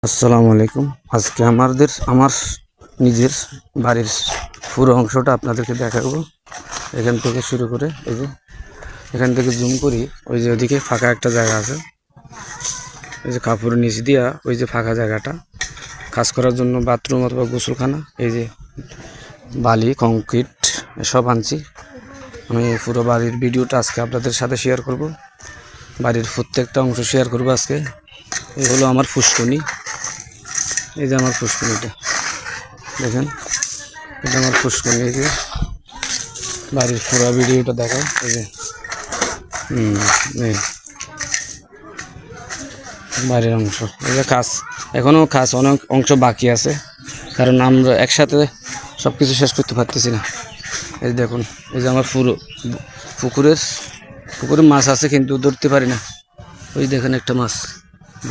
আসসালামু আলাইকুম। আজকে আমার নিজের বাড়ির পুরো অংশটা আপনাদেরকে দেখাবো। এখান থেকে শুরু করে এই যে এখান থেকে জুম করি, ওই যে ওদিকে ফাঁকা একটা জায়গা আছে, এই যে কাপড় নিচ দিয়া ওই যে ফাঁকা জায়গাটা কাজ করার জন্য বাথরুম অথবা গোসলখানা, এই যে বালি কংক্রিট সব আনছি। আমি পুরো বাড়ির ভিডিওটা আজকে আপনাদের সাথে শেয়ার করব, বাড়ির প্রত্যেকটা অংশ শেয়ার করব আজকে। এই হলো আমার ফুসকুনি, এই যে আমার ফুসকুনিটা দেখেন, এটা আমার ফুসকুনি। এই যে বাড়ির পুরো ভিডিওটা দেখায়, এই যে এই বাড়ির অংশ, এই যে কাজ এখনও কাজ অনেক অংশ বাকি আছে, কারণ আমরা একসাথে সব কিছু শেষ করতে পারতেছি না। এই দেখুন, এই যে আমার পুরো পুকুরে মাছ আছে কিন্তু ধরতে পারি না। ওই দেখেন একটা মাছ,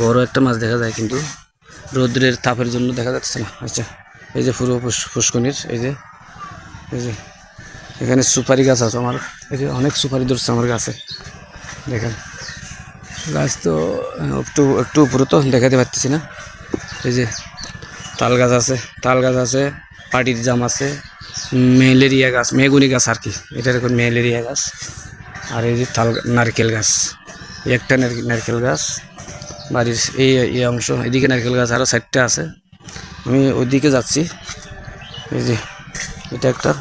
বড় একটা মাছ দেখা যায় কিন্তু রৌদ্রের তাপের জন্য দেখা যাচ্ছে না। আচ্ছা, এই যে পুরো পুষ্কনির এই যে এখানে সুপারি গাছ আছে আমার, এই যে অনেক সুপারি ধরছে আমার গাছে। দেখেন গাছ তো একটু উপরে তো দেখাতে পারতেছি না। এই যে তাল গাছ আছে, পাটির জাম আছে, ম্যালেরিয়া গাছ, মেগুনি গাছ আর কি, এটা এখন ম্যালেরিয়া গাছ। আর এই যে নারকেল গাছ, একটা নারকেল গাছ বাড়ির এই অংশ, এদিকে নারকেল গাছ আরও 4টা আছে। আমি ওইদিকে যাচ্ছি। এই যে এটা একটা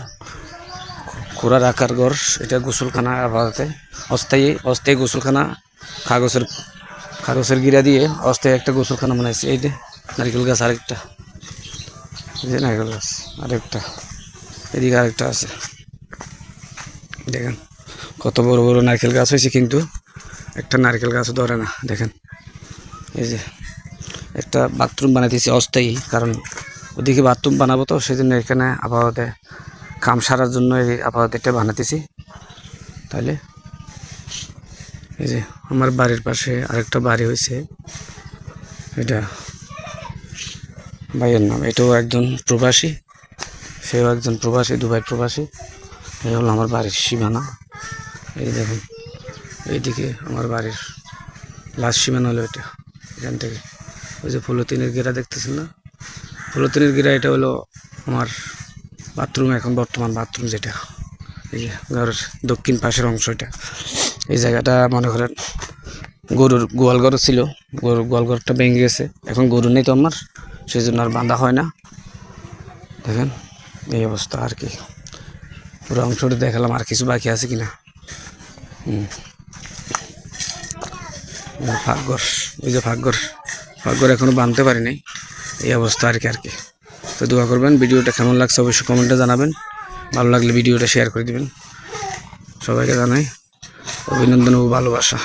খোড়া রাখার ঘর, এটা গোসলখানা আপাতত অস্থায়ী গোসলখানা, কাগজের গিরা দিয়ে অস্থায়ী একটা গোসলখানা বানাইছি। এই যে নারকেল গাছ আরেকটা, এই যে নারকেল গাছ আরেকটা, এদিকে আরেকটা আছে। দেখেন কত বড় বড় নারকেল গাছ হয়েছে, কিন্তু একটা নারকেল গাছও ধরে না। দেখেন এই যে একটা বাথরুম বানাইতেছি অস্থায়ী, কারণ ওদিকে বাথরুম বানাবো তো, সেই জন্য এখানে আপাতত কাম সারার জন্য এই আপাতত এটা বানাতেছি। তাহলে এই যে আমার বাড়ির পাশে আরেকটা বাড়ি হয়েছে, এটা ভাইয়ের নাম, এটাও একজন প্রবাসী, সেও একজন প্রবাসী, দুবাই প্রবাসী। এই হলো আমার বাড়ির সীমানা। এই দেখুন এইদিকে আমার বাড়ির লাস্ট সীমানা হলো এটা, এখান থেকে ওই যে পলিথিনের ঘেরা দেখতেছেন না, পলিথিনের ঘেরা, এটা হলো আমার বাথরুম, এখন বর্তমান বাথরুম যেটা। এই যে ঘরের দক্ষিণ পাশের অংশ এটা। এই জায়গাটা মনে করেন গরুর গোয়ালঘর ছিল, গরুর গোয়ালঘরটা ভেঙে গেছে, এখন গরু নেই তো আমার, সেই জন্য আর বাঁধা হয় না। দেখেন এই অবস্থা আর কি। পুরো অংশটা দেখালাম, আর কিছু বাকি আছে কিনা। ফাঁকঘর, ওই যে ফাঁকঘর এখনো বাঁধতে পারি নাই, এই অবস্থা আর কি। তো দোয়া করবেন। ভিডিওটা কেমন লাগছে অবশ্যই কমেন্টে জানাবেন, ভালো লাগলে ভিডিওটা শেয়ার করে দিবেন। সবাইকে জানাই অভিনন্দন ও ভালোবাসা।